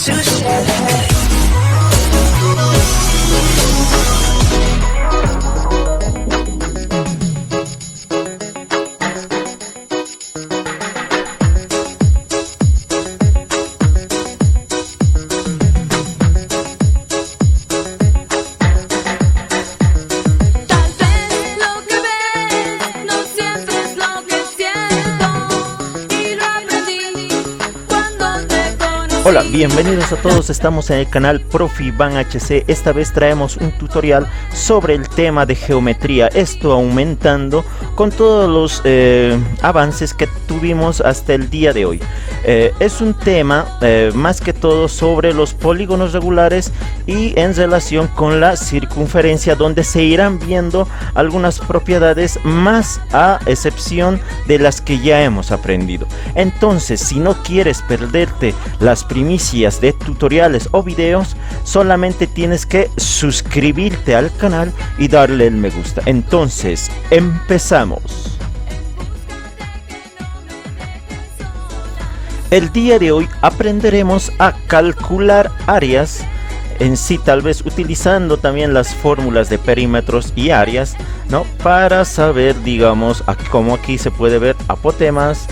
to share. Hola, bienvenidos a todos, estamos en el canal Profe Iván HC. Esta vez traemos un tutorial sobre el tema de geometría, esto aumentando con todos los avances que tuvimos hasta el día de hoy. Es un tema más que todo sobre los polígonos regulares y en relación con la circunferencia, donde se irán viendo algunas propiedades más a excepción de las que ya hemos aprendido. Entonces, si no quieres perderte las primicias de tutoriales o videos, solamente tienes que suscribirte al canal y darle el me gusta. Entonces, empezamos. El día de hoy aprenderemos a calcular áreas en sí, tal vez utilizando también las fórmulas de perímetros y áreas, ¿no? Para saber, digamos, como aquí se puede ver, apotemas,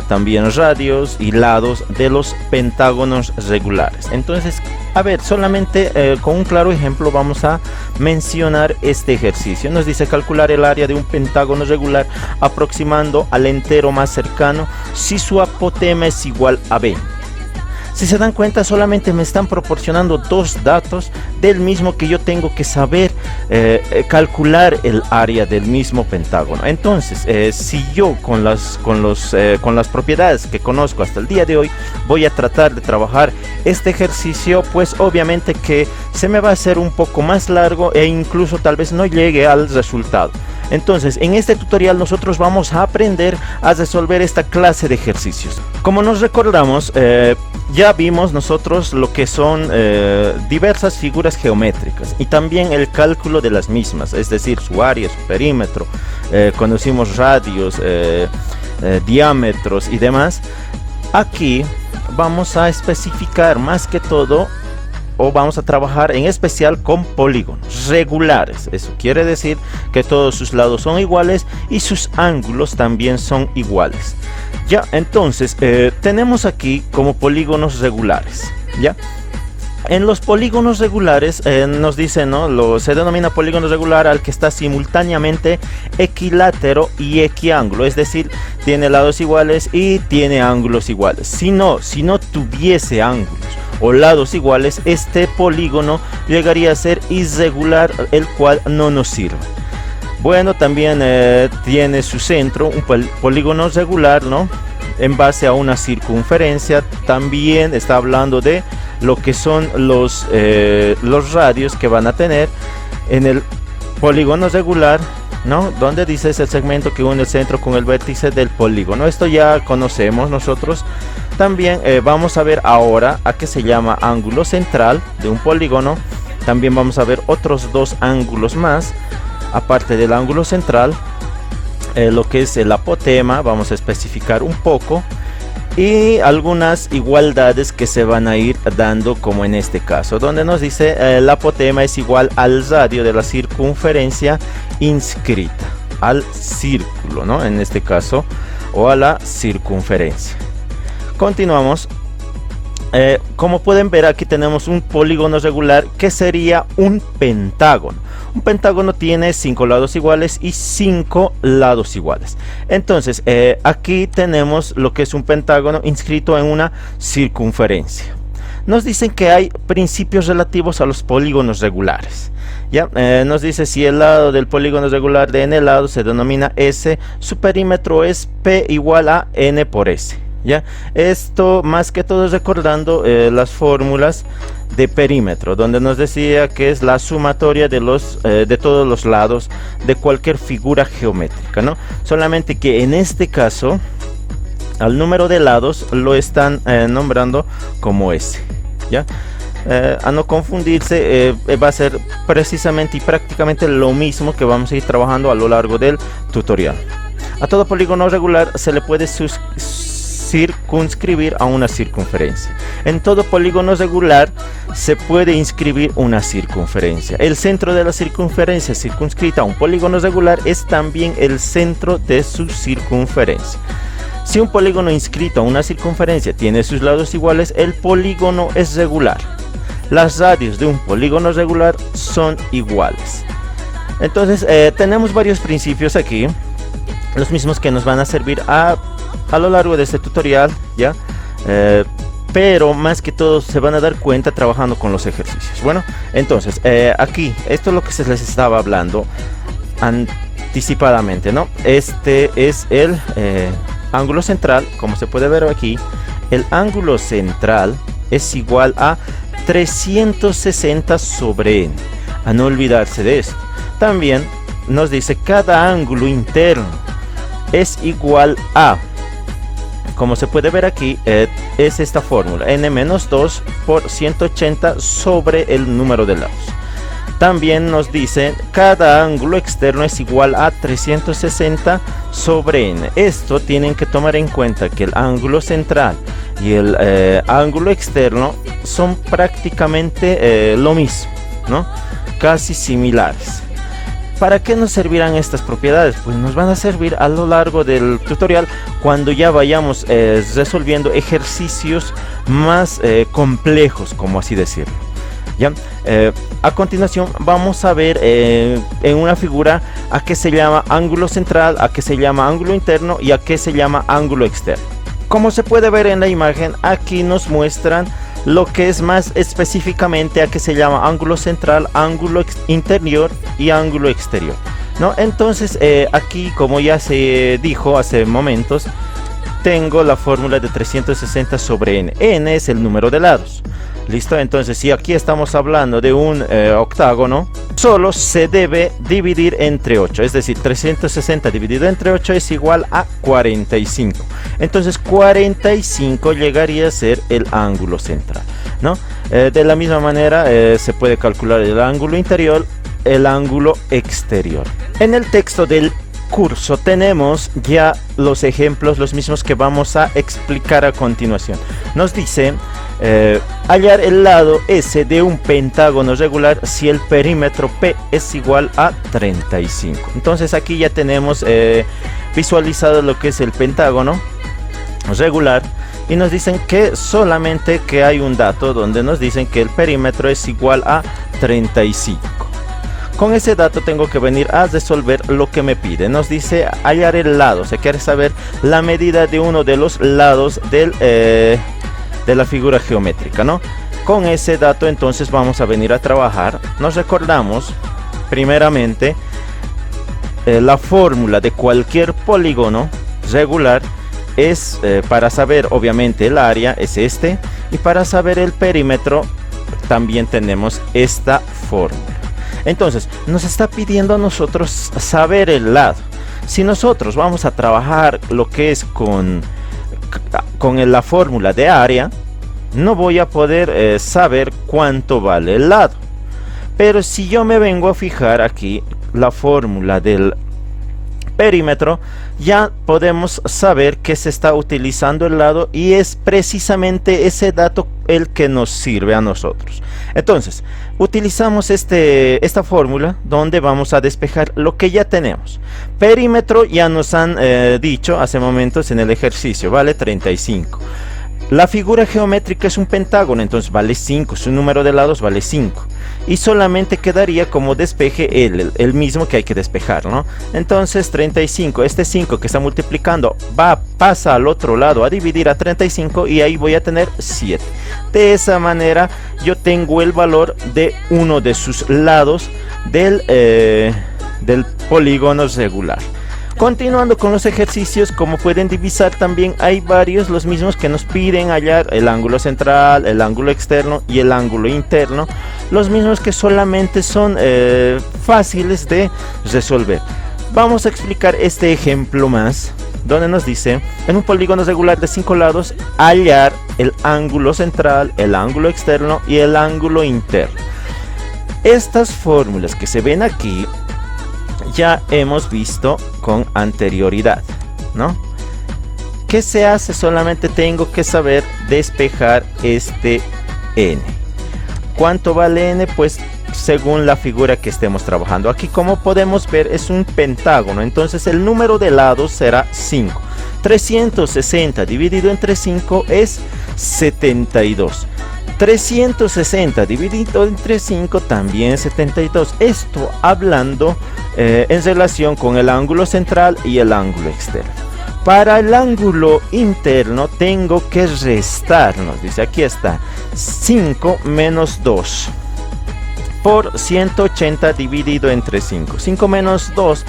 también radios y lados de los pentágonos regulares. Entonces, a ver, solamente con un claro ejemplo vamos a mencionar este ejercicio. Nos dice calcular el área de un pentágono regular aproximando al entero más cercano si su apotema es igual a B. Si se dan cuenta, solamente me están proporcionando dos datos del mismo que yo tengo que saber calcular el área del mismo pentágono. Entonces, si yo con las propiedades que conozco hasta el día de hoy voy a tratar de trabajar este ejercicio, pues obviamente que se me va a hacer un poco más largo e incluso tal vez no llegue al resultado. Entonces, en este tutorial nosotros vamos a aprender a resolver esta clase de ejercicios. Como nos recordamos, ya vimos nosotros lo que son diversas figuras geométricas y también el cálculo de las mismas, es decir, su área, su perímetro, conocimos radios, diámetros y demás. Aquí vamos a especificar más que todo, o vamos a trabajar en especial con polígonos regulares. Eso quiere decir que todos sus lados son iguales y sus ángulos también son iguales. Ya, entonces tenemos aquí como polígonos regulares. Ya, en los polígonos regulares nos dice, ¿no? Se denomina polígono regular al que está simultáneamente equilátero y equiángulo, es decir, tiene lados iguales y tiene ángulos iguales. Si no tuviese ángulos o lados iguales, este polígono llegaría a ser irregular, el cual no nos sirve. Bueno, también tiene su centro, un polígono regular, ¿no? En base a una circunferencia. También está hablando de lo que son los radios que van a tener en el polígono regular, ¿no? Donde dice es el segmento que une el centro con el vértice del polígono. Esto ya conocemos nosotros. También vamos a ver ahora a qué se llama ángulo central de un polígono. También vamos a ver otros dos ángulos más aparte del ángulo central, lo que es el apotema. Vamos a especificar un poco y algunas igualdades que se van a ir dando, como en este caso, donde nos dice el apotema es igual al radio de la circunferencia inscrita, al círculo, ¿no? En este caso, o a la circunferencia. Continuamos. Como pueden ver, aquí tenemos un polígono regular que sería un pentágono. Un pentágono tiene 5 lados iguales y 5 lados iguales. Entonces, aquí tenemos lo que es un pentágono inscrito en una circunferencia. Nos dicen que hay principios relativos a los polígonos regulares. ¿Ya? Nos dice si el lado del polígono regular de n lado se denomina S, su perímetro es P igual a n por S. ¿Ya? Esto más que todo recordando las fórmulas de perímetro, donde nos decía que es la sumatoria de todos los lados de cualquier figura geométrica, ¿no? Solamente que en este caso al número de lados lo están nombrando como S, ¿ya? A no confundirse, va a ser precisamente y prácticamente lo mismo que vamos a ir trabajando a lo largo del tutorial. A todo polígono regular se le puede circunscribir a una circunferencia. En todo polígono regular se puede inscribir una circunferencia. El centro de la circunferencia circunscrita a un polígono regular es también el centro de su circunferencia. Si un polígono inscrito a una circunferencia tiene sus lados iguales, el polígono es regular. Las radios de un polígono regular son iguales. Entonces tenemos varios principios aquí, los mismos que nos van a servir a lo largo de este tutorial, ¿ya? Pero más que todo se van a dar cuenta trabajando con los ejercicios. Bueno, entonces aquí, esto es lo que se les estaba hablando anticipadamente, ¿no? Este es el ángulo central, como se puede ver aquí. El ángulo central es igual a 360 sobre n, a no olvidarse de esto. También nos dice cada ángulo interno es igual a, como se puede ver aquí, es esta fórmula, n-2 por 180 sobre el número de lados. También nos dice cada ángulo externo es igual a 360 sobre n. Esto tienen que tomar en cuenta que el ángulo central y el ángulo externo son prácticamente lo mismo, ¿no? Casi similares. ¿Para qué nos servirán estas propiedades? Pues nos van a servir a lo largo del tutorial cuando ya vayamos resolviendo ejercicios más complejos, como así decirlo. ¿Ya? A continuación vamos a ver en una figura a qué se llama ángulo central, a qué se llama ángulo interno y a qué se llama ángulo externo. Como se puede ver en la imagen, aquí nos muestran lo que es más específicamente a qué se llama ángulo central, ángulo interior y ángulo exterior, ¿no? Entonces aquí, como ya se dijo hace momentos, tengo la fórmula de 360 sobre n. N es el número de lados. ¿Listo? Entonces, si aquí estamos hablando de un octágono, solo se debe dividir entre 8. Es decir, 360 dividido entre 8 es igual a 45. Entonces, 45 llegaría a ser el ángulo central, ¿no? De la misma manera, se puede calcular el ángulo interior, el ángulo exterior. En el texto del curso tenemos ya los ejemplos, los mismos que vamos a explicar a continuación. Nos dice hallar el lado S de un pentágono regular si el perímetro P es igual a 35. Entonces aquí ya tenemos visualizado lo que es el pentágono regular y nos dicen que solamente que hay un dato donde nos dicen que el perímetro es igual a 35. Con ese dato tengo que venir a resolver lo que me pide. Nos dice hallar el lado, se quiere saber la medida de uno de los lados de la figura geométrica, ¿no? Con ese dato entonces vamos a venir a trabajar. Nos recordamos primeramente la fórmula de cualquier polígono regular es para saber obviamente el área es este, y para saber el perímetro también tenemos esta fórmula. Entonces nos está pidiendo a nosotros saber el lado. Si nosotros vamos a trabajar lo que es con la fórmula de área, no voy a poder saber cuánto vale el lado. Pero si yo me vengo a fijar aquí la fórmula del perímetro, ya podemos saber que se está utilizando el lado y es precisamente ese dato el que nos sirve a nosotros. Entonces utilizamos esta fórmula donde vamos a despejar lo que ya tenemos. Perímetro ya nos han dicho hace momentos en el ejercicio, vale 35. La figura geométrica es un pentágono, entonces vale 5, su número de lados vale 5. Y solamente quedaría como despeje el mismo que hay que despejar, ¿no? Entonces 35, este 5 que está multiplicando pasa al otro lado a dividir a 35 y ahí voy a tener 7. De esa manera yo tengo el valor de uno de sus lados del polígono regular. Continuando con los ejercicios, como pueden divisar también hay varios, los mismos que nos piden hallar el ángulo central, el ángulo externo y el ángulo interno, los mismos que solamente son fáciles de resolver. Vamos a explicar este ejemplo más, donde nos dice en un polígono regular de 5 lados hallar el ángulo central, el ángulo externo y el ángulo interno. Estas fórmulas que se ven aquí ya hemos visto con anterioridad, ¿no? ¿Qué se hace? Solamente tengo que saber despejar este n. ¿Cuánto vale n? Pues según la figura que estemos trabajando. Aquí, como podemos ver, es un pentágono, entonces el número de lados será 5. 360 dividido entre 5 es 72. 360 dividido entre 5 también 72. Esto hablando en relación con el ángulo central y el ángulo externo. Para el ángulo interno tengo que restar, nos dice, aquí está, 5 menos 2 por 180 dividido entre 5. 5 menos 2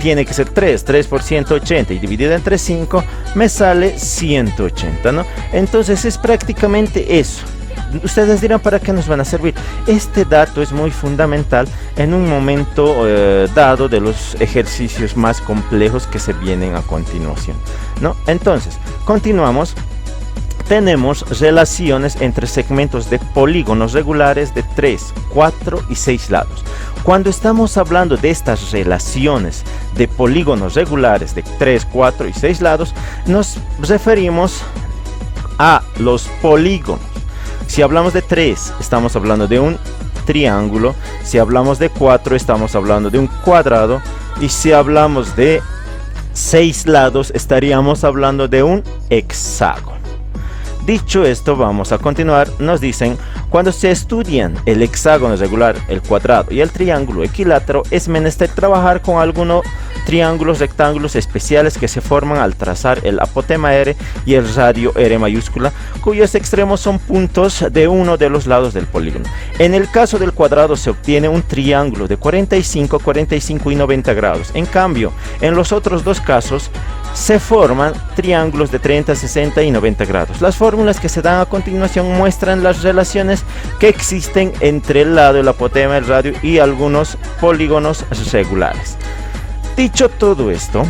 tiene que ser 3 por 180 y dividido entre 5 me sale 180, ¿no? Entonces es prácticamente eso. Ustedes dirán, ¿para qué nos van a servir? Este dato es muy fundamental en un momento dado de los ejercicios más complejos que se vienen a continuación, ¿no? Entonces, continuamos. Tenemos relaciones entre segmentos de polígonos regulares de 3, 4 y 6 lados. Cuando estamos hablando de estas relaciones de polígonos regulares de 3, 4 y 6 lados, nos referimos a los polígonos. Si hablamos de 3, estamos hablando de un triángulo. Si hablamos de 4, estamos hablando de un cuadrado. Y si hablamos de 6 lados, estaríamos hablando de un hexágono. Dicho esto, vamos a continuar. Nos dicen, cuando se estudian el hexágono regular, el cuadrado y el triángulo equilátero, es menester trabajar con algunos triángulos rectángulos especiales que se forman al trazar el apotema R y el radio R mayúscula, cuyos extremos son puntos de uno de los lados del polígono. En el caso del cuadrado se obtiene un triángulo de 45, 45 y 90 grados. En cambio, en los otros dos casos se forman triángulos de 30, 60 y 90 grados. Las fórmulas que se dan a continuación muestran las relaciones que existen entre el lado, el apotema, el radio y algunos polígonos regulares. Dicho todo esto,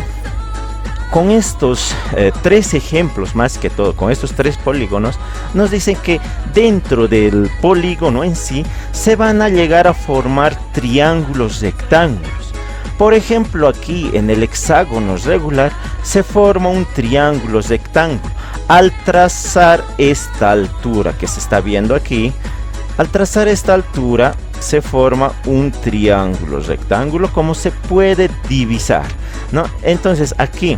con estos tres ejemplos, más que todo, con estos tres polígonos, nos dicen que dentro del polígono en sí se van a llegar a formar triángulos rectángulos. Por ejemplo, aquí en el hexágono regular se forma un triángulo rectángulo. Al trazar esta altura que se está viendo aquí, al trazar esta altura se forma un triángulo rectángulo, como se puede divisar, ¿no? Entonces aquí,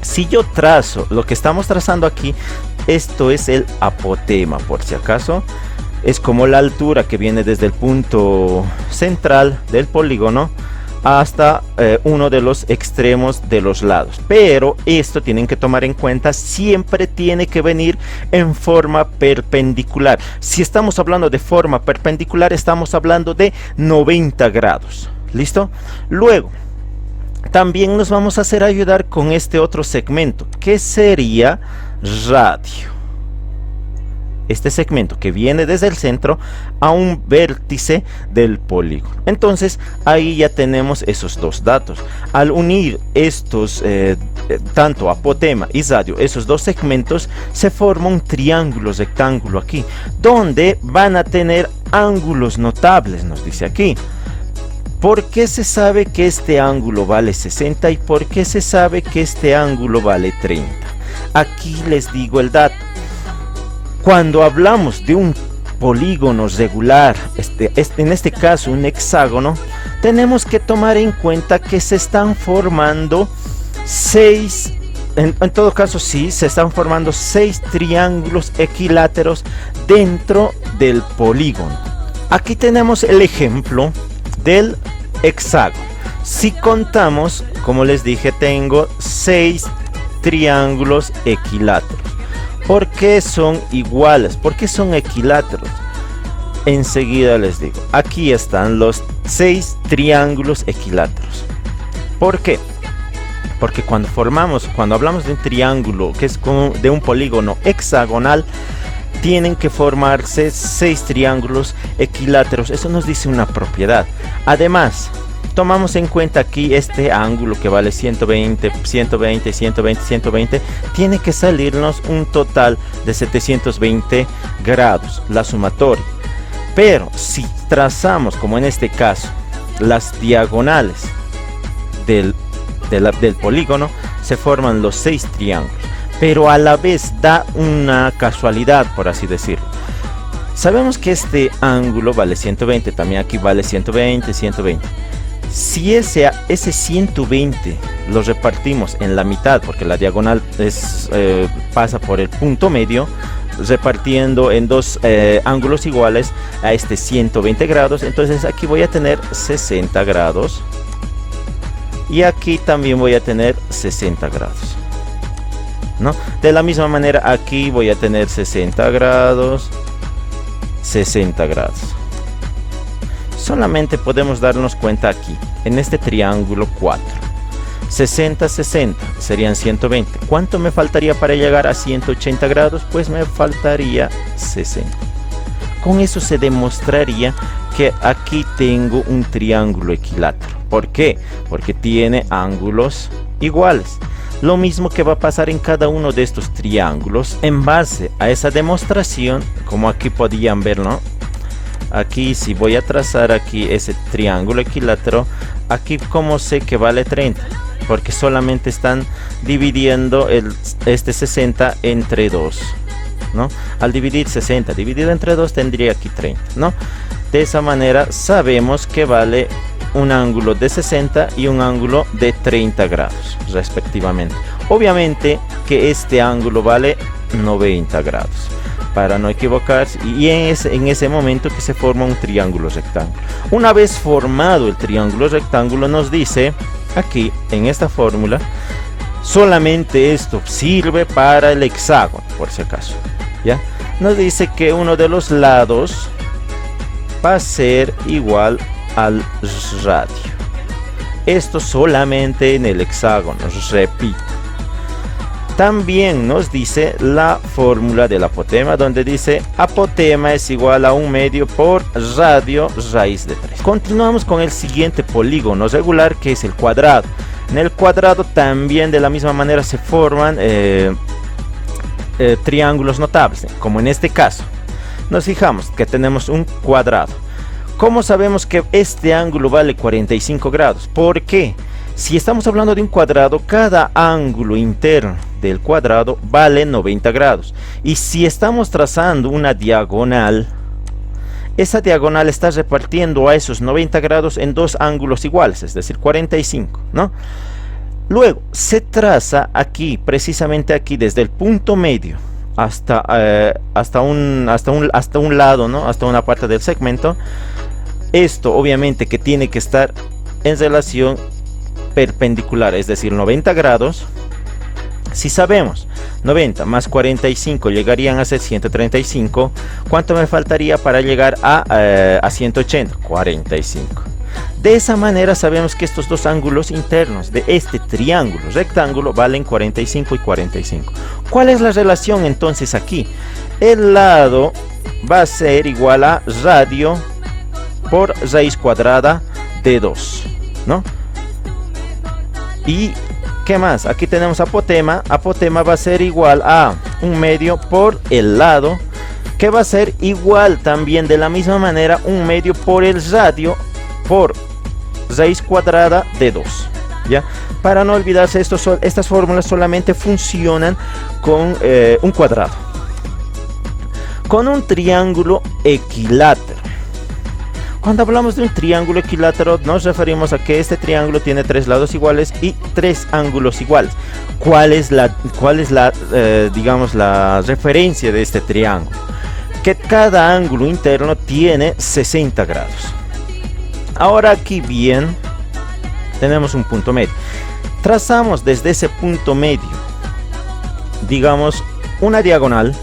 si yo trazo lo que estamos trazando aquí, esto es el apotema, por si acaso. Es como la altura que viene desde el punto central del polígono hasta uno de los extremos de los lados, pero esto tienen que tomar en cuenta, siempre tiene que venir en forma perpendicular. Si estamos hablando de forma perpendicular, estamos hablando de 90 grados. ¿Listo? Luego también nos vamos a hacer ayudar con este otro segmento, que sería radio. Este segmento que viene desde el centro a un vértice del polígono. Entonces ahí ya tenemos esos dos datos. Al unir estos tanto apotema y radio, esos dos segmentos, se forma un triángulo rectángulo aquí, donde van a tener ángulos notables, nos dice aquí. ¿Por qué se sabe que este ángulo vale 60 y por qué se sabe que este ángulo vale 30? Aquí les digo el dato. Cuando hablamos de un polígono regular, en este caso un hexágono, tenemos que tomar en cuenta que se están formando 6, en todo caso sí, se están formando 6 triángulos equiláteros dentro del polígono. Aquí tenemos el ejemplo del hexágono. Si contamos, como les dije, tengo 6 triángulos equiláteros. ¿Por qué son iguales? ¿Por qué son equiláteros? Enseguida les digo. Aquí están los 6 triángulos equiláteros. ¿Por qué? Porque cuando hablamos de un triángulo que es de un polígono hexagonal, tienen que formarse 6 triángulos equiláteros. Eso nos dice una propiedad. Además, tomamos en cuenta aquí este ángulo que vale 120, 120, 120, 120. Tiene que salirnos un total de 720 grados, la sumatoria. Pero si trazamos, como en este caso, las diagonales del polígono, se forman los 6 triángulos, pero a la vez da una casualidad, por así decirlo. Sabemos que este ángulo vale 120, también aquí vale 120, 120. Si ese 120 lo repartimos en la mitad, porque la diagonal pasa por el punto medio, repartiendo en dos ángulos iguales a este 120 grados, entonces aquí voy a tener 60 grados y aquí también voy a tener 60 grados, ¿no? De la misma manera aquí voy a tener 60 grados, 60 grados. Solamente podemos darnos cuenta aquí, en este triángulo 4. 60, 60, serían 120. ¿Cuánto me faltaría para llegar a 180 grados? Pues me faltaría 60. Con eso se demostraría que aquí tengo un triángulo equilátero. ¿Por qué? Porque tiene ángulos iguales. Lo mismo que va a pasar en cada uno de estos triángulos. En base a esa demostración, como aquí podían ver, ¿no? Aquí si voy a trazar aquí ese triángulo equilátero, aquí como sé que vale 30, porque solamente están dividiendo este 60 entre 2, ¿no? Al dividir 60 dividido entre 2 tendría aquí 30, ¿no? De esa manera sabemos que vale un ángulo de 60 y un ángulo de 30 grados respectivamente. Obviamente que este ángulo vale 90 grados, para no equivocarse, y en ese momento que se forma un triángulo rectángulo. Una vez formado el triángulo rectángulo, nos dice aquí en esta fórmula, solamente esto sirve para el hexágono, por si acaso, ¿ya? Nos dice que uno de los lados va a ser igual al radio. Esto solamente en el hexágono, repito. También nos dice la fórmula del apotema, donde dice apotema es igual a 1/2 por radio raíz de 3. Continuamos con el siguiente polígono regular, que es el cuadrado. En el cuadrado también de la misma manera se forman triángulos notables, como en este caso. Nos fijamos que tenemos un cuadrado. ¿Cómo sabemos que este ángulo vale 45 grados? ¿Por qué? Si estamos hablando de un cuadrado, cada ángulo interno del cuadrado vale 90 grados. Y si estamos trazando una diagonal, esa diagonal está repartiendo a esos 90 grados en dos ángulos iguales, es decir, 45, ¿no? Luego, se traza aquí, precisamente aquí, desde el punto medio hasta un lado, ¿no? Hasta una parte del segmento. Esto obviamente que tiene que estar en relación perpendicular, es decir, 90 grados. Si sabemos 90 más 45 llegarían a ser 135, ¿cuánto me faltaría para llegar a 180? 45. De esa manera sabemos que estos dos ángulos internos de este triángulo rectángulo valen 45 y 45. ¿Cuál es la relación entonces aquí? El lado va a ser igual a radio por raíz cuadrada de 2, ¿no? Y ¿qué más? Aquí tenemos apotema. Apotema va a ser igual a 1/2 por el lado, que va a ser igual también de la misma manera 1/2 por el radio por raíz cuadrada de 2, ¿ya? Para no olvidarse, estas fórmulas solamente funcionan con un cuadrado. Con un triángulo equilátero. Cuando hablamos de un triángulo equilátero, nos referimos a que este triángulo tiene 3 lados iguales y 3 ángulos iguales. ¿Cuál es la digamos, la referencia de este triángulo? Que cada ángulo interno tiene 60 grados. Ahora aquí bien, tenemos un punto medio. Trazamos desde ese punto medio, digamos, una diagonal,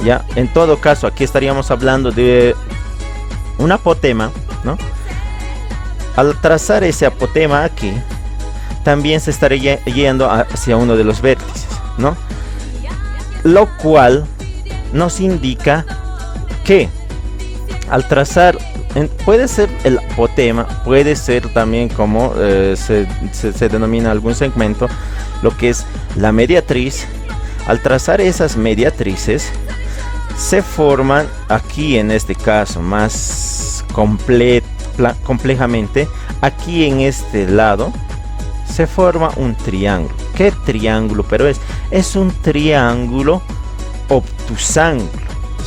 ¿ya? En todo caso, aquí estaríamos hablando de un apotema, ¿no? Al trazar ese apotema aquí, también se estaría yendo hacia uno de los vértices, ¿no? Lo cual nos indica que al trazar, puede ser el apotema, puede ser también como se denomina algún segmento, lo que es la mediatriz. Al trazar esas mediatrices, se forman aquí, en este caso más complejamente, aquí en este lado se forma un triángulo. ¿Qué triángulo? Pero es un triángulo obtusángulo,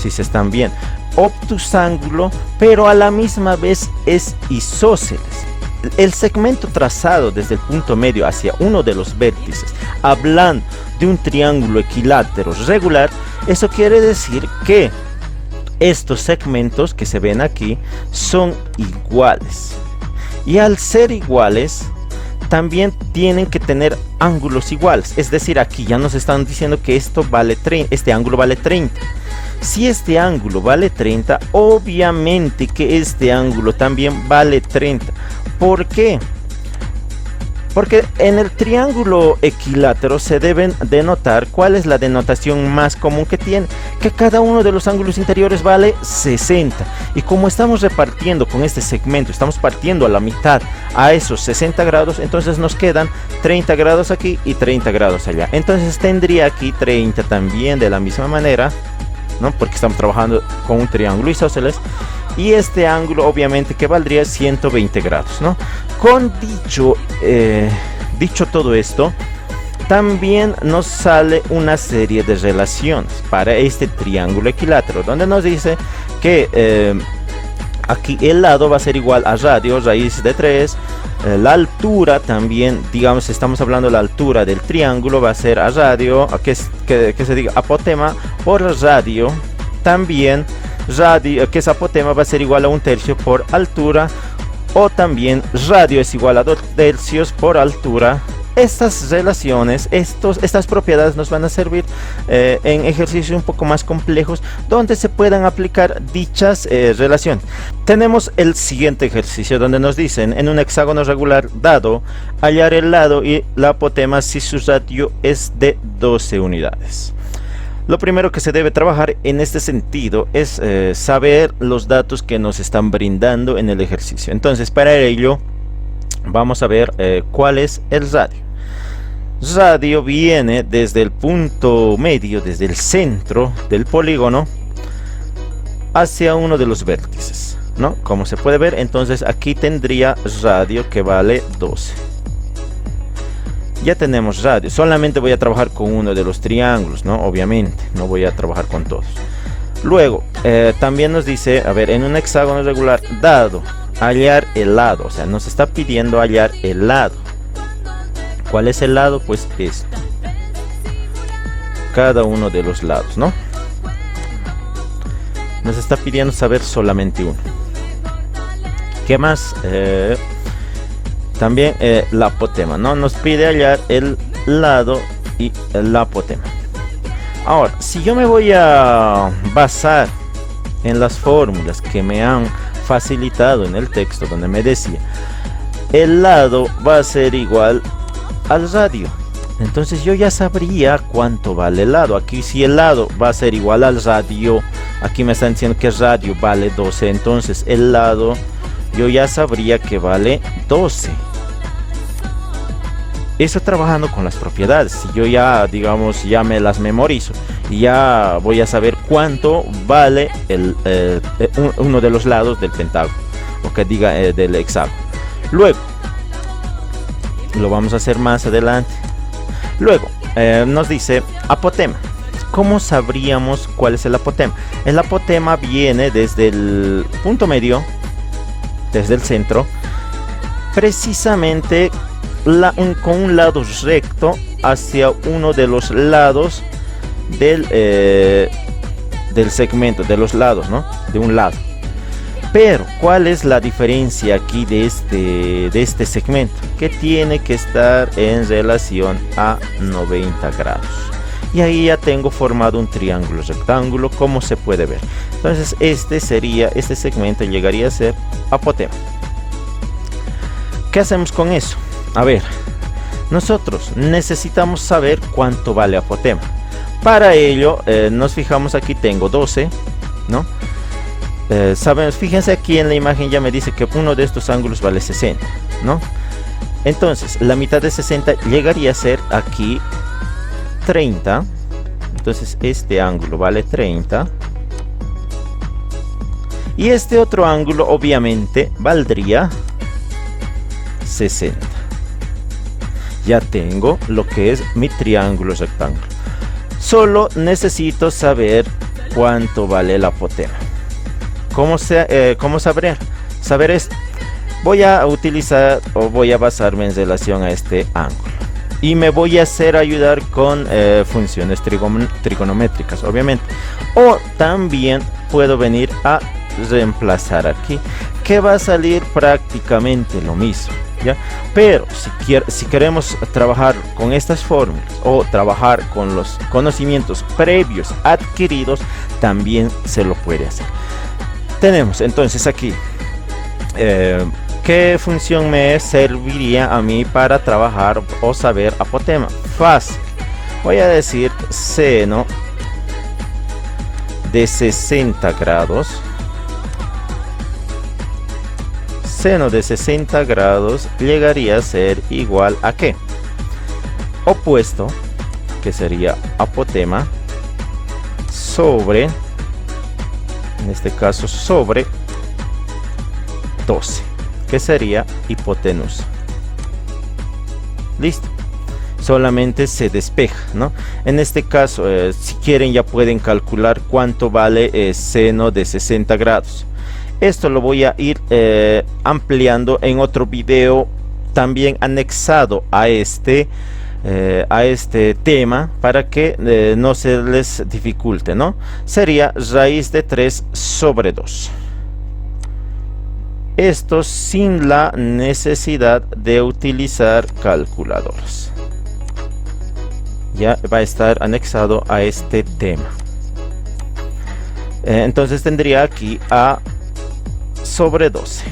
si se están viendo. Obtusángulo, pero a la misma vez es isósceles. El segmento trazado desde el punto medio hacia uno de los vértices, hablando de un triángulo equilátero regular, eso quiere decir que estos segmentos que se ven aquí son iguales. Y al ser iguales, también tienen que tener ángulos iguales. Es decir, aquí ya nos están diciendo que este ángulo vale 30. Si este ángulo vale 30, obviamente que este ángulo también vale 30. ¿Por qué? Porque en el triángulo equilátero se deben denotar. ¿Cuál es la denotación más común que tiene? Que cada uno de los ángulos interiores vale 60. Y como estamos repartiendo con este segmento, estamos partiendo a la mitad a esos 60 grados, entonces nos quedan 30 grados aquí y 30 grados allá. Entonces tendría aquí 30 también de la misma manera, ¿no? Porque estamos trabajando con un triángulo isósceles. Y este ángulo obviamente que valdría 120 grados, ¿no? Con dicho todo esto, también nos sale una serie de relaciones para este triángulo equilátero, donde nos dice que aquí el lado va a ser igual a radio, raíz de 3. La altura también, digamos, estamos hablando de la altura del triángulo, va a ser a radio, que se diga apotema por radio. También radio, que es apotema, va a ser igual a 1/3 por altura, o también radio es igual a 2/3 por altura. Estas relaciones, estas propiedades nos van a servir en ejercicios un poco más complejos donde se puedan aplicar dichas relaciones. Tenemos el siguiente ejercicio donde nos dicen: en un hexágono regular dado, hallar el lado y la apotema si su radio es de 12 unidades. Lo primero que se debe trabajar en este sentido es saber los datos que nos están brindando en el ejercicio. Entonces, para ello vamos a ver cuál es el radio. Radio viene desde el punto medio, desde el centro del polígono hacia uno de los vértices, ¿no? Como se puede ver, entonces aquí tendría radio que vale 12. Ya tenemos radio. Solamente voy a trabajar con uno de los triángulos, ¿no? Obviamente, no voy a trabajar con todos. Luego, también nos dice, a ver, en un hexágono regular dado, hallar el lado. O sea, nos está pidiendo hallar el lado. ¿Cuál es el lado? Pues esto. Cada uno de los lados, ¿no? Nos está pidiendo saber solamente uno. ¿Qué más? También la apotema, ¿no? Nos pide hallar el lado y la apotema. Ahora, si yo me voy a basar en las fórmulas que me han facilitado en el texto, donde me decía el lado va a ser igual al radio, entonces yo ya sabría cuánto vale el lado. Aquí si el lado va a ser igual al radio, aquí me están diciendo que el radio vale 12, entonces el lado yo ya sabría que vale 12. Eso trabajando con las propiedades. Si yo ya, digamos, ya me las memorizo y ya voy a saber cuánto vale uno de los lados del pentágono, o que diga del hexágono. Luego, lo vamos a hacer más adelante. Luego, nos dice apotema. ¿Cómo sabríamos cuál es el apotema? El apotema viene desde el punto medio, desde el centro, precisamente con un lado recto hacia uno de los lados del segmento, de los lados, ¿no? De un lado. Pero, ¿cuál es la diferencia aquí de este segmento? Que tiene que estar en relación a 90 grados. Y ahí ya tengo formado un triángulo rectángulo, como se puede ver. Entonces, este segmento llegaría a ser apotema. ¿Qué hacemos con eso? A ver, nosotros necesitamos saber cuánto vale apotema. Para ello, nos fijamos aquí, tengo 12, ¿no? Fíjense aquí en la imagen, ya me dice que uno de estos ángulos vale 60, ¿no? Entonces, la mitad de 60 llegaría a ser aquí 30. Entonces, este ángulo vale 30. Y este otro ángulo, obviamente, valdría 60. Ya tengo lo que es mi triángulo rectángulo. Solo necesito saber cuánto vale el apotema. ¿Cómo saber esto? Voy a utilizar o voy a basarme en relación a este ángulo. Y me voy a hacer ayudar con funciones trigonométricas, obviamente. O también puedo venir a reemplazar aquí, que va a salir prácticamente lo mismo, ¿ya? Pero si queremos trabajar con estas fórmulas o trabajar con los conocimientos previos adquiridos, también se lo puede hacer. Tenemos entonces aquí ¿qué función me serviría a mí para trabajar o saber apotema? Fácil. Voy a decir seno de 60 grados. Seno de 60 grados llegaría a ser igual a ¿qué? Opuesto, que sería apotema, sobre, en este caso sobre 12, que sería hipotenusa. Listo. Solamente se despeja, ¿no? En este caso, si quieren ya pueden calcular cuánto vale seno de 60 grados. Esto lo voy a ir ampliando en otro video también anexado a este tema, para que no se les dificulte, ¿no? Sería raíz de 3 sobre 2. Esto sin la necesidad de utilizar calculadoras. Ya va a estar anexado a este tema. Entonces tendría aquí a sobre 12.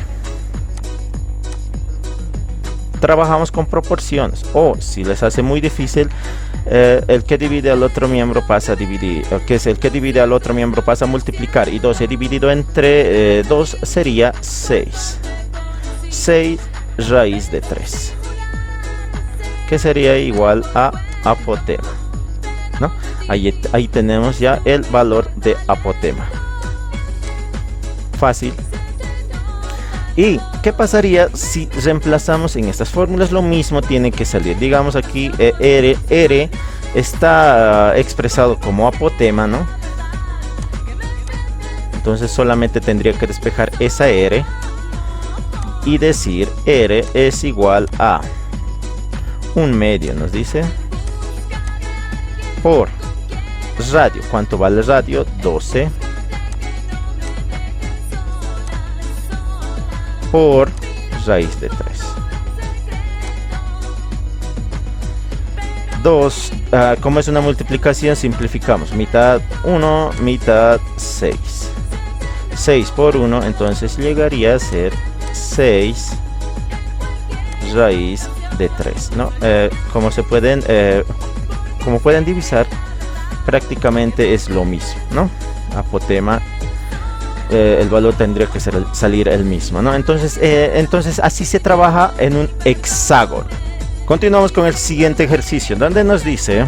Trabajamos con proporciones, o si les hace muy difícil, el que divide al otro miembro pasa a dividir, que es el que divide al otro miembro pasa a multiplicar, y 12 dividido entre 2 sería 6. 6 raíz de 3, que sería igual a apotema, ¿no? Ahí tenemos ya el valor de apotema. Fácil. ¿Y qué pasaría si reemplazamos en estas fórmulas? Lo mismo tiene que salir. Digamos aquí R está expresado como apotema, ¿no? Entonces solamente tendría que despejar esa R y decir R es igual a 1/2, nos dice, por radio. ¿Cuánto vale el radio? 12. Por raíz de 3. 2, como es una multiplicación, simplificamos. Mitad 1, mitad 6. 6 por 1, entonces llegaría a ser 6 raíz de 3, ¿no? Como pueden divisar, prácticamente es lo mismo, ¿no? Apotema, el valor tendría que salir el mismo, ¿no? Entonces así se trabaja en un hexágono. Continuamos con el siguiente ejercicio, donde nos dice: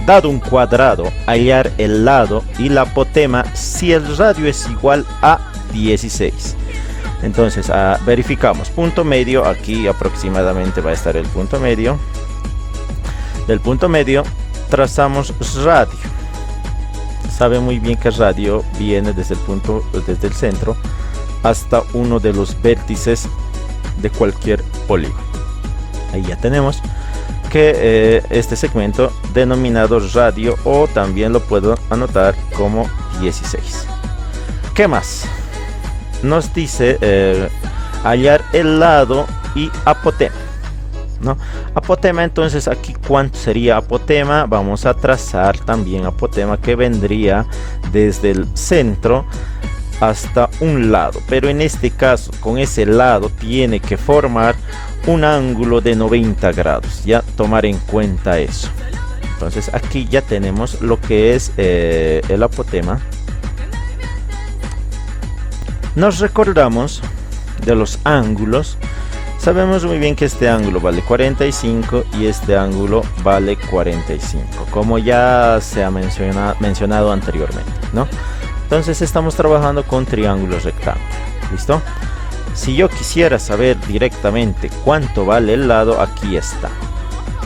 dado un cuadrado, hallar el lado y la apotema si el radio es igual a 16. Entonces verificamos punto medio. Aquí aproximadamente va a estar el punto medio. Del punto medio trazamos radio. Sabe muy bien que el radio viene desde el centro hasta uno de los vértices de cualquier polígono. Ahí ya tenemos que este segmento denominado radio, o también lo puedo anotar como 16. ¿Qué más? Nos dice hallar el lado y apotema, ¿no? Apotema, entonces aquí ¿cuánto sería apotema? Vamos a trazar también apotema, que vendría desde el centro hasta un lado, pero en este caso con ese lado tiene que formar un ángulo de 90 grados, ya tomar en cuenta eso. Entonces aquí ya tenemos lo que es el apotema. Nos recordamos de los ángulos. Sabemos muy bien que este ángulo vale 45 y este ángulo vale 45, como ya se ha mencionado anteriormente, ¿no? Entonces estamos trabajando con triángulos rectángulos. ¿Listo? Si yo quisiera saber directamente cuánto vale el lado, aquí está.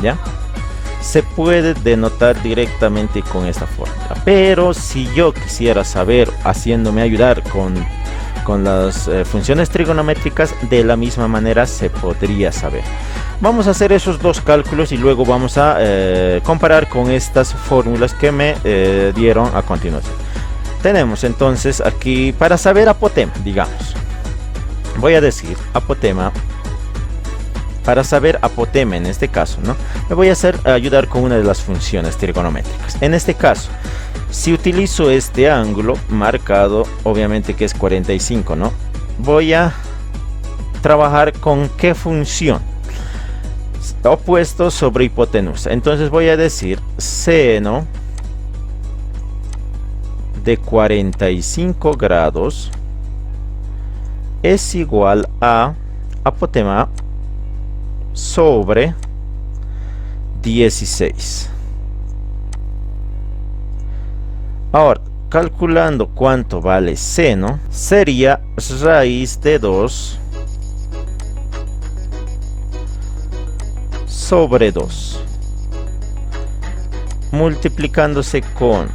¿ya? Se puede denotar directamente con esta fórmula. Pero si yo quisiera saber, haciéndome ayudar con las funciones trigonométricas, de la misma manera se podría saber. Vamos a hacer esos dos cálculos y luego vamos a comparar con estas fórmulas que me dieron a continuación. Tenemos entonces aquí, para saber apotema, digamos, voy a decir apotema. Para saber apotema en este caso, ¿no? Me voy a ayudar con una de las funciones trigonométricas. En este caso, si utilizo este ángulo marcado, obviamente que es 45, ¿no? Voy a trabajar con ¿qué función? Opuesto sobre hipotenusa. Entonces voy a decir seno de 45 grados es igual a apotema sobre 16. Ahora, calculando cuánto vale seno, sería raíz de 2 sobre 2, multiplicándose con,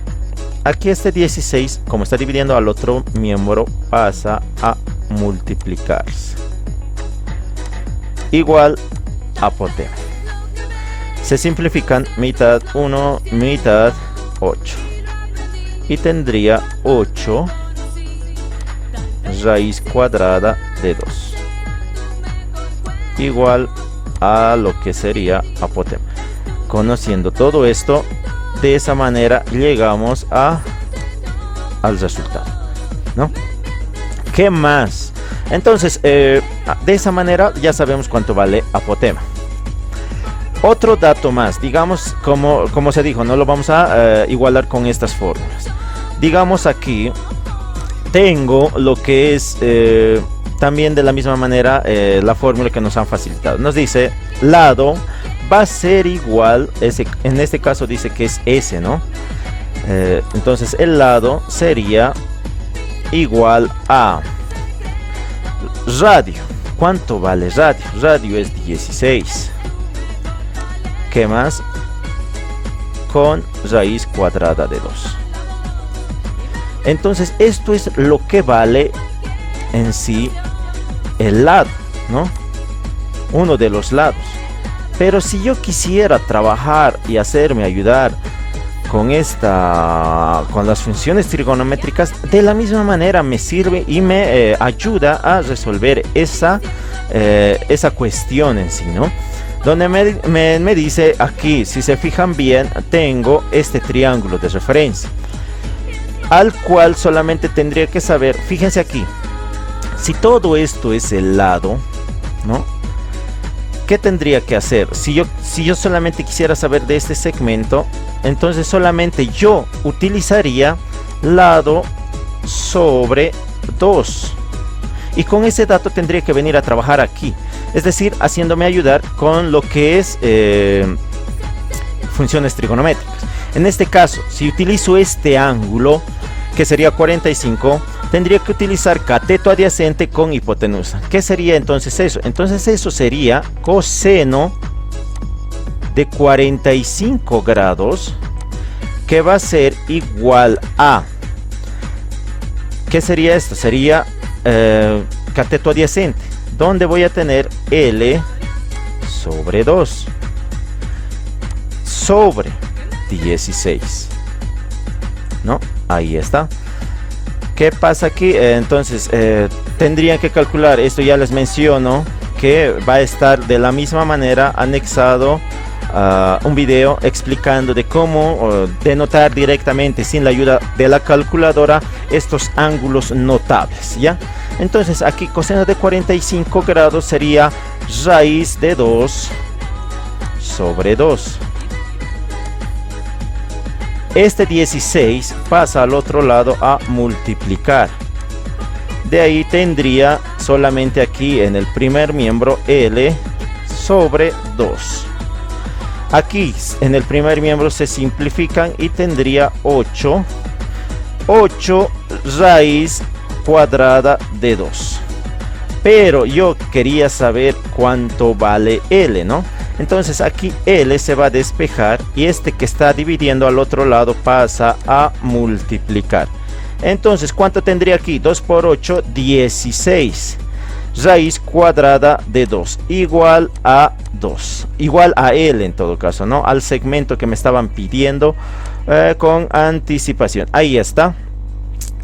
aquí este 16, como está dividiendo al otro miembro, pasa a multiplicarse, igual apotema. Se simplifican mitad 1, mitad 8. Y tendría 8 raíz cuadrada de 2. Igual a lo que sería apotema. Conociendo todo esto, de esa manera llegamos al resultado, ¿no? ¿Qué más? Entonces, de esa manera ya sabemos cuánto vale apotema. Otro dato más, digamos, como se dijo, no lo vamos a igualar con estas fórmulas. Digamos aquí, tengo lo que es también de la misma manera la fórmula que nos han facilitado. Nos dice, lado va a ser igual, en este caso dice que es S, ¿no? Entonces el lado sería igual a radio. ¿Cuánto vale radio? Radio es 16. ¿Qué más? Con raíz cuadrada de 2. Entonces esto es lo que vale en sí el lado, ¿no? Uno de los lados. Pero si yo quisiera trabajar y hacerme ayudar con las funciones trigonométricas, de la misma manera me sirve y me ayuda a resolver esa cuestión en sí, ¿no? Donde me dice aquí, si se fijan bien, tengo este triángulo de referencia, al cual solamente tendría que saber, fíjense aquí, si todo esto es el lado, ¿no? ¿Qué tendría que hacer? Si yo solamente quisiera saber de este segmento, entonces solamente yo utilizaría lado sobre 2. Y con ese dato tendría que venir a trabajar aquí. Es decir, haciéndome ayudar con lo que es funciones trigonométricas. En este caso, si utilizo este ángulo, que sería 45, tendría que utilizar cateto adyacente con hipotenusa. ¿Qué sería entonces eso? Entonces eso sería coseno de 45 grados, que va a ser igual a, ¿qué sería esto? Sería cateto adyacente, donde voy a tener L sobre 2 sobre 16, ¿no? Ahí está. ¿Qué pasa aquí? Entonces tendrían que calcular, esto ya les menciono, que va a estar de la misma manera anexado un video explicando de cómo denotar directamente sin la ayuda de la calculadora estos ángulos notables, ¿ya? Entonces aquí coseno de 45 grados sería raíz de 2 sobre 2. Este 16 pasa al otro lado a multiplicar. De ahí tendría solamente aquí en el primer miembro L sobre 2. Aquí en el primer miembro se simplifican y tendría 8 raíz cuadrada de 2. Pero yo quería saber cuánto vale L, ¿no? Entonces aquí L se va a despejar y este que está dividiendo al otro lado pasa a multiplicar. Entonces, ¿cuánto tendría aquí? 2 por 8, 16. Raíz cuadrada de 2 igual a 2. Igual a L en todo caso, ¿no? Al segmento que me estaban pidiendo con anticipación. Ahí está.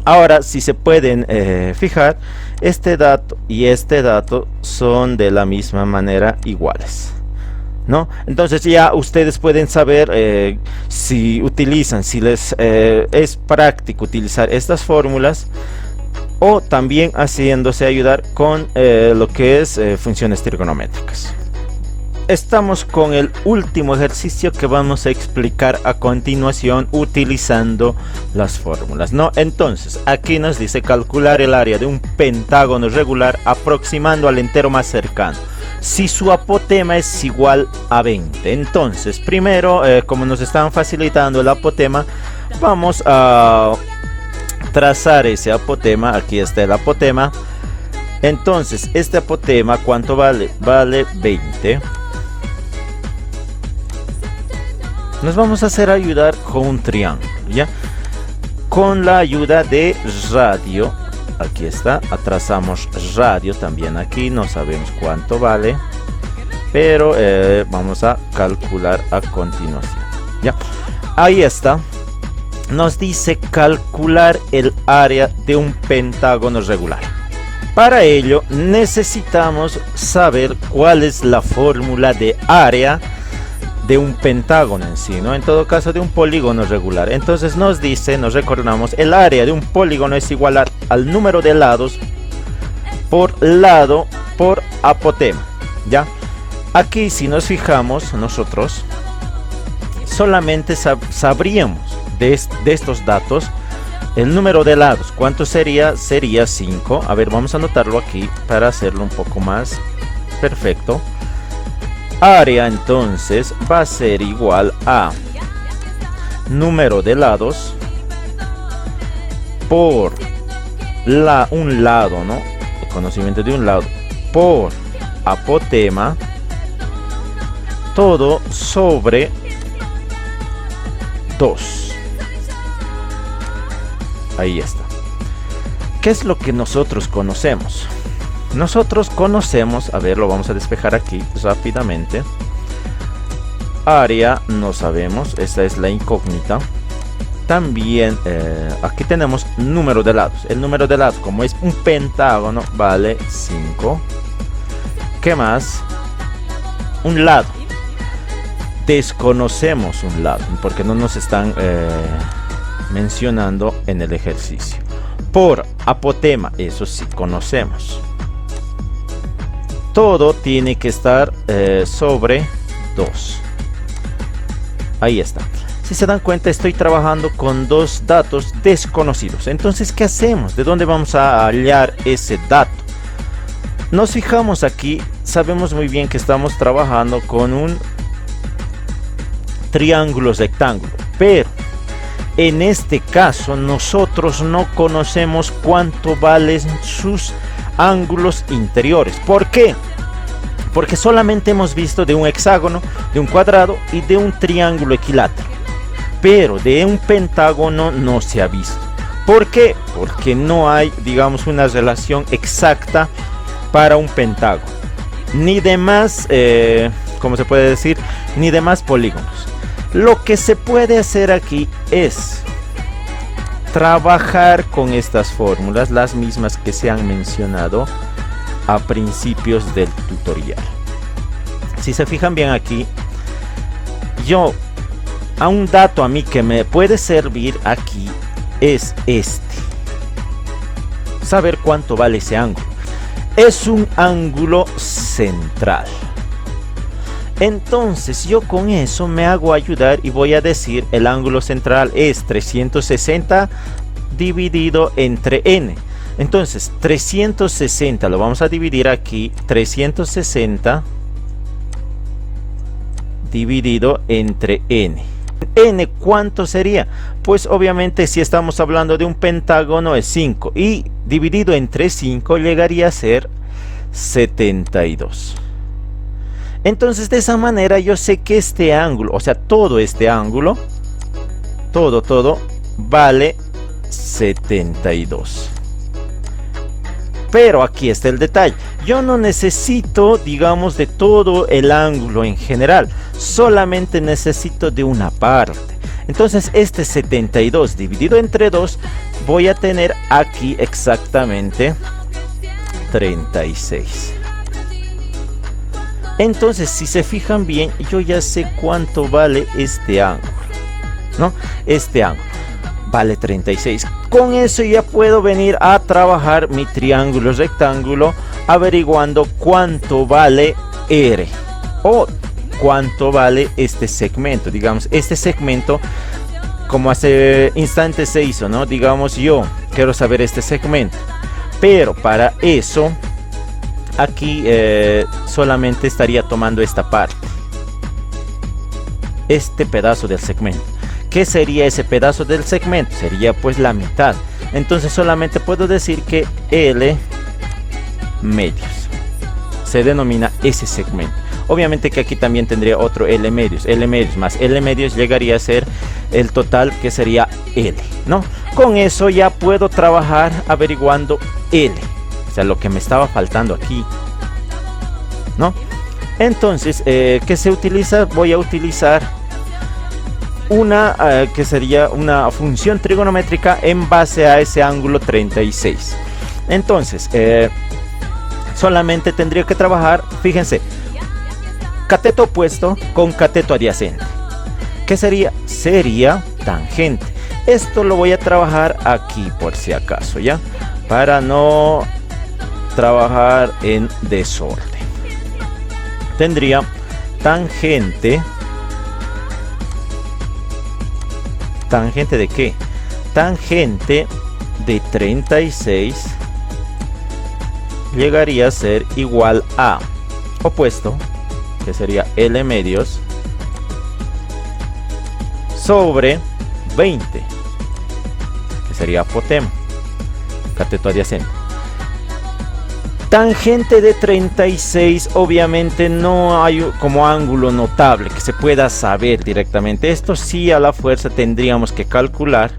Ahora, si se pueden fijar, este dato y este dato son de la misma manera iguales, ¿no? Entonces ya ustedes pueden saber si utilizan, si les es práctico utilizar estas fórmulas, o también haciéndose ayudar con lo que es funciones trigonométricas. Estamos con el último ejercicio que vamos a explicar a continuación utilizando las fórmulas, ¿no? Entonces, aquí nos dice calcular el área de un pentágono regular aproximando al entero más cercano, si su apotema es igual a 20. Entonces, primero, como nos están facilitando el apotema, vamos a trazar ese apotema. Aquí está el apotema. Entonces, este apotema, ¿cuánto vale? Vale 20. Nos vamos a hacer ayudar con un triángulo, ¿ya? Con la ayuda de radio. Aquí está, trazamos radio también aquí, no sabemos cuánto vale, pero vamos a calcular a continuación, ¿ya? Ahí está, nos dice calcular el área de un pentágono regular. Para ello necesitamos saber cuál es la fórmula de área de un pentágono en sí, ¿no? En todo caso de un polígono regular. Entonces nos dice, nos recordamos, el área de un polígono es igual al número de lados por lado por apotema, ¿ya? Aquí si nos fijamos nosotros solamente sabríamos de estos datos el número de lados. ¿Cuánto sería? Sería 5. A ver, vamos a anotarlo aquí para hacerlo un poco más perfecto. Área entonces va a ser igual a número de lados por un lado, ¿no? El conocimiento de un lado por apotema, todo sobre 2. Ahí está. ¿Qué es lo que nosotros conocemos? Nosotros conocemos, a ver, lo vamos a despejar aquí rápidamente. Área no sabemos, esta es la incógnita. También aquí tenemos número de lados. El número de lados, como es un pentágono, vale 5. ¿Qué más? Un lado. Desconocemos un lado porque no nos están mencionando en el ejercicio. Por apotema, eso sí conocemos. Todo tiene que estar sobre 2. Ahí está. Si se dan cuenta, estoy trabajando con dos datos desconocidos. Entonces, ¿qué hacemos? ¿De dónde vamos a hallar ese dato? Nos fijamos aquí, sabemos muy bien que estamos trabajando con un triángulo rectángulo, pero en este caso nosotros no conocemos cuánto valen sus ángulos interiores. ¿Por qué? Porque solamente hemos visto de un hexágono, de un cuadrado y de un triángulo equilátero, pero de un pentágono no se ha visto. ¿Por qué? Porque no hay, digamos, una relación exacta para un pentágono, ni de más, ¿cómo se puede decir? Ni de más polígonos. Lo que se puede hacer aquí es trabajar con estas fórmulas, las mismas que se han mencionado a principios del tutorial. Si se fijan bien aquí, a un dato a mí que me puede servir aquí es este. Saber cuánto vale ese ángulo. Es un ángulo central. Entonces yo con eso me hago ayudar y voy a decir el ángulo central es 360 dividido entre n. Entonces 360 lo vamos a dividir aquí, 360 dividido entre n. N, ¿cuánto sería? Pues obviamente si estamos hablando de un pentágono es 5 y dividido entre 5 llegaría a ser 72. Entonces de esa manera yo sé que este ángulo, o sea, todo este ángulo, todo vale 72. Pero aquí está el detalle. Yo no necesito, digamos, de todo el ángulo en general. Solamente necesito de una parte. Entonces este 72 dividido entre 2, voy a tener aquí exactamente 36. Entonces si se fijan bien, yo ya sé cuánto vale este ángulo, ¿no? Este ángulo vale 36. Con eso ya puedo venir a trabajar mi triángulo rectángulo averiguando cuánto vale R o cuánto vale este segmento. Digamos, este segmento, como hace instantes se hizo, ¿no? Digamos, yo quiero saber este segmento, pero para eso aquí solamente estaría tomando esta parte, este pedazo del segmento. ¿Qué sería ese pedazo del segmento? Sería pues la mitad. Entonces solamente puedo decir que L medios se denomina ese segmento. Obviamente que aquí también tendría otro L medios más L medios llegaría a ser el total, que sería L, ¿no? Con eso ya puedo trabajar averiguando L, o sea, lo que me estaba faltando aquí, ¿no? Entonces, ¿qué se utiliza? Voy a utilizar una que sería una función trigonométrica en base a ese ángulo 36. Entonces solamente tendría que trabajar, fíjense, cateto opuesto con cateto adyacente. ¿Qué sería? Sería tangente. Esto lo voy a trabajar aquí por si acaso, ya, para no trabajar en desorden. Tendría tangente. ¿Tangente de qué? Tangente de 36 llegaría a ser igual a opuesto, que sería L medios, sobre 20, que sería apotema, cateto adyacente. Tangente de 36 obviamente no hay como ángulo notable que se pueda saber directamente. Esto sí a la fuerza tendríamos que calcular.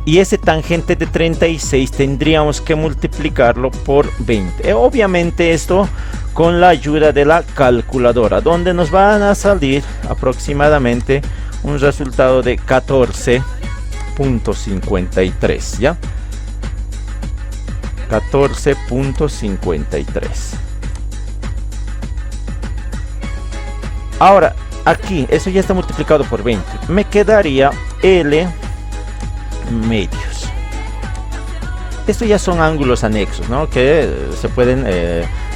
Y ese tangente de 36 tendríamos que multiplicarlo por 20. Obviamente esto con la ayuda de la calculadora, donde nos van a salir aproximadamente un resultado de 14.53, ¿ya? 14.53. Ahora aquí eso ya está multiplicado por 20. Me quedaría L medios. Esto ya son ángulos anexos, ¿no? Que se pueden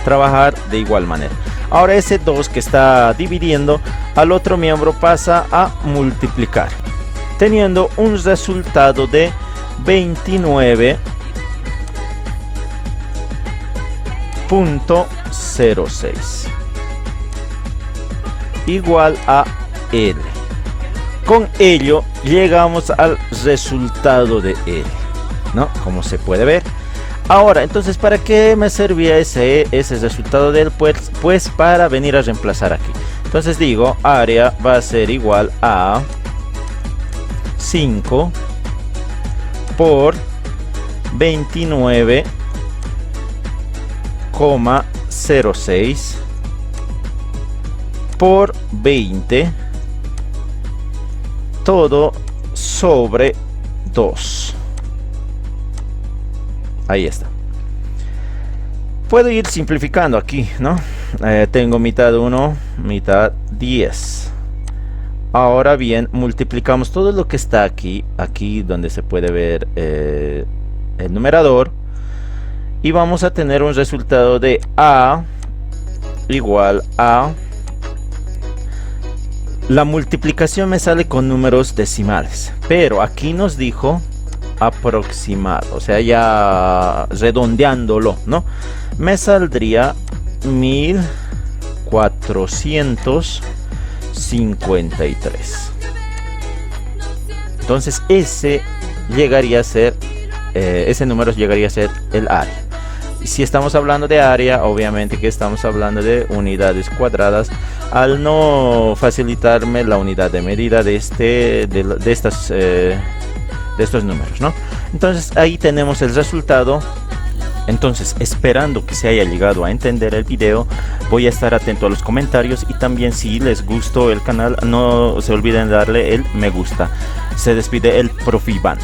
trabajar de igual manera. Ahora ese 2 que está dividiendo al otro miembro pasa a multiplicar, teniendo un resultado de 29.06 igual a L. Con ello llegamos al resultado de L, ¿no? Como se puede ver. Ahora, entonces, ¿para qué me servía ese resultado de L? Pues para venir a reemplazar aquí. Entonces digo, área va a ser igual a 5 por 29,06 por 20, todo sobre 2. Ahí está. Puedo ir simplificando aquí, ¿no? Tengo mitad 1, mitad 10. Ahora bien, multiplicamos todo lo que está aquí donde se puede ver el numerador, y vamos a tener un resultado de A igual a... La multiplicación me sale con números decimales, pero aquí nos dijo aproximado, o sea, ya redondeándolo, ¿no? Me saldría 1453. Entonces ese llegaría a ser ese número llegaría a ser el área. Si estamos hablando de área, obviamente que estamos hablando de unidades cuadradas, al no facilitarme la unidad de medida de estos números, ¿no? Entonces ahí tenemos el resultado. Entonces, esperando que se haya llegado a entender el video, voy a estar atento a los comentarios, y también si les gustó el canal, no se olviden de darle el me gusta. Se despide el Prof. Iván.